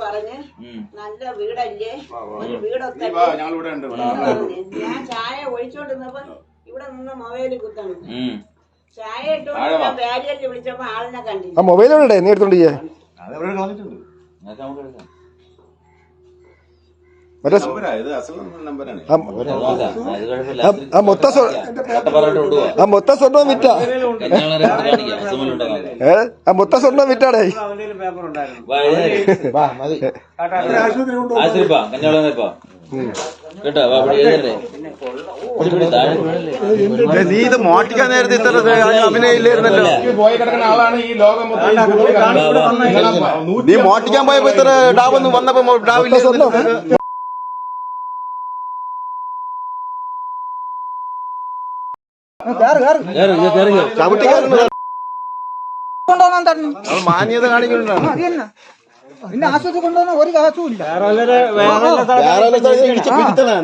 പറഞ്ഞ് നല്ല വീടല്ലേ, ഒരു വീടൊക്കെ ഞാൻ ചായ ഒഴിച്ചോണ്ടിരുന്നപ്പോ ഇവിടെ നിന്ന് മൊബൈലിൽ കുത്തണം. ചായ ഇട്ടോണ്ട് ബാരിയറിൽ വിളിച്ചപ്പോ ആളിനെ കണ്ടില്ല. മൊബൈലോടെ നീ എടുത്തോണ്ട് മൊത്ത സ്വർണ്ണം വിറ്റാ മൊത്ത സ്വർണ്ണം വിറ്റാടേ. നീ ഇത് മോട്ടിക്കാൻ നേരത്തെ ഇത്ര അഭിനയില്ലായിരുന്നല്ലോ. നീ മോട്ടിക്കാൻ പോയപ്പോ ഇത്ര ഡാവൊന്നും വന്നപ്പോ ഡാവില്ല. മാന്യത കാണിക്കുന്നുണ്ടാണ്. പിന്നെ ആശുപത്രി കൊണ്ടുവന്ന ഒരു കാശും ഇല്ല.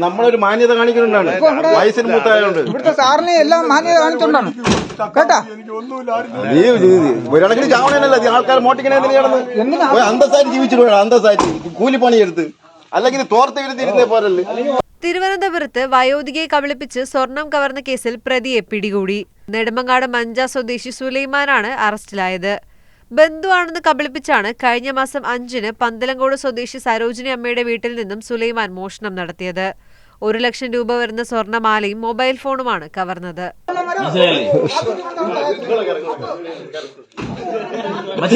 നമ്മളൊരു മാന്യത കാണിക്കുന്നുണ്ടാണ്. വയസ്സിന് മൂത്തായോണ്ട് ഇവിടുത്തെ സാറിനെ എല്ലാം മാന്യത കാണിച്ചോണ്ടാണ് കേട്ടാ. നീ ഒരിടക്കിന് ചാവണല്ല ആൾക്കാർ മോട്ടിക്കണേ അന്തസ്സായിട്ട് ജീവിച്ചിട്ട് അന്തസ്സായിട്ട് കൂലിപ്പണിയെടുത്ത് അല്ലെങ്കിൽ തോർത്തെഴുതിയിരുന്നേ പോരല്ലേ. തിരുവനന്തപുരത്ത് വയോധികയെ കബളിപ്പിച്ച് സ്വർണം കവർന്ന കേസിൽ പ്രതിയെ പിടികൂടി. നെടുമങ്ങാട് മഞ്ച സ്വദേശി സുലൈമാനാണ് അറസ്റ്റിലായത്. ബന്ധുവാണെന്ന് കബളിപ്പിച്ചാണ് കഴിഞ്ഞ മാസം 5-ന് പന്തലങ്കോട് സ്വദേശി സരോജിനി അമ്മയുടെ വീട്ടിൽ നിന്നും സുലൈമാൻ മോഷണം നടത്തിയത്. 1 ലക്ഷം രൂപ വരുന്ന സ്വർണമാലയും മൊബൈൽ ഫോണുമാണ് കവർന്നത്.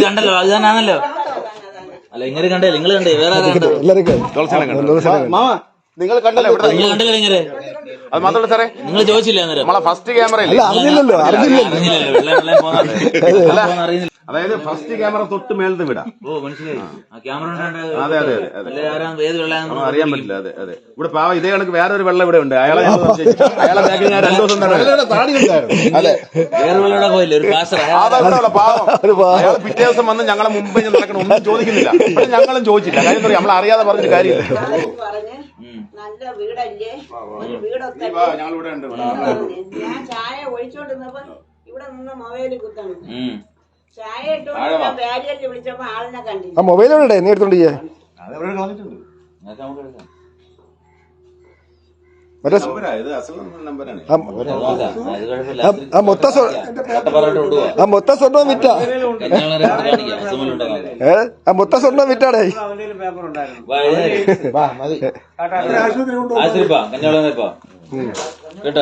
കണ്ടല്ലോ അത് തന്നെയാണല്ലോ. അല്ല ഇങ്ങനെ കണ്ടേ, നിങ്ങൾ കണ്ടേ, വേറെ നിങ്ങൾ കണ്ടല്ലോ അത് മാത്രമല്ല സാറേ, നിങ്ങൾ ചോദിച്ചില്ല നമ്മളെ ഫസ്റ്റ് ക്യാമറ അറിഞ്ഞില്ലല്ലോ. അതായത് ഫസ്റ്റ് ക്യാമറ തൊട്ട് മേലത്തെ വിടാം. ഓ മനസ്സിലായി. അതെ അതെ അറിയാൻ പറ്റില്ല. അതെ അതെ ഇവിടെ പാവ ഇതേ കണക്ക് വേറെ ഒരു വെള്ളം ഇവിടെ ഉണ്ട്. അയാളെ ബാക്കിൽ ഞാൻ 2 ദിവസം പാവം അയാൾ പിറ്റേ ദിവസം വന്ന് ഞങ്ങളെ മുമ്പ് നടക്കണം ഒന്നും ചോദിക്കുന്നില്ല. പക്ഷെ ഞങ്ങളും ചോദിച്ചില്ല. കാര്യം പറയാം, നമ്മൾ അറിയാതെ പറഞ്ഞിട്ട് കാര്യമില്ല. നല്ല വീടല്ലേ, ഒരു വീടൊക്കെ ഞാൻ ചായ ഒഴിച്ചോണ്ടിരുന്നപ്പോ ഇവിടെ നിന്ന് മൊബൈലിൽ കുത്തണം. ചായ ഇട്ടോണ്ട് ബാരിയറിൽ വിളിച്ചപ്പോ ആളിനെ കണ്ടില്ല. മൊബൈലോടെ നീ എടുത്തോണ്ട് മൊത്ത സ്വർണ്ണം വിറ്റാ മൊത്ത സ്വർണ്ണം വിറ്റാടേ. കേട്ടോ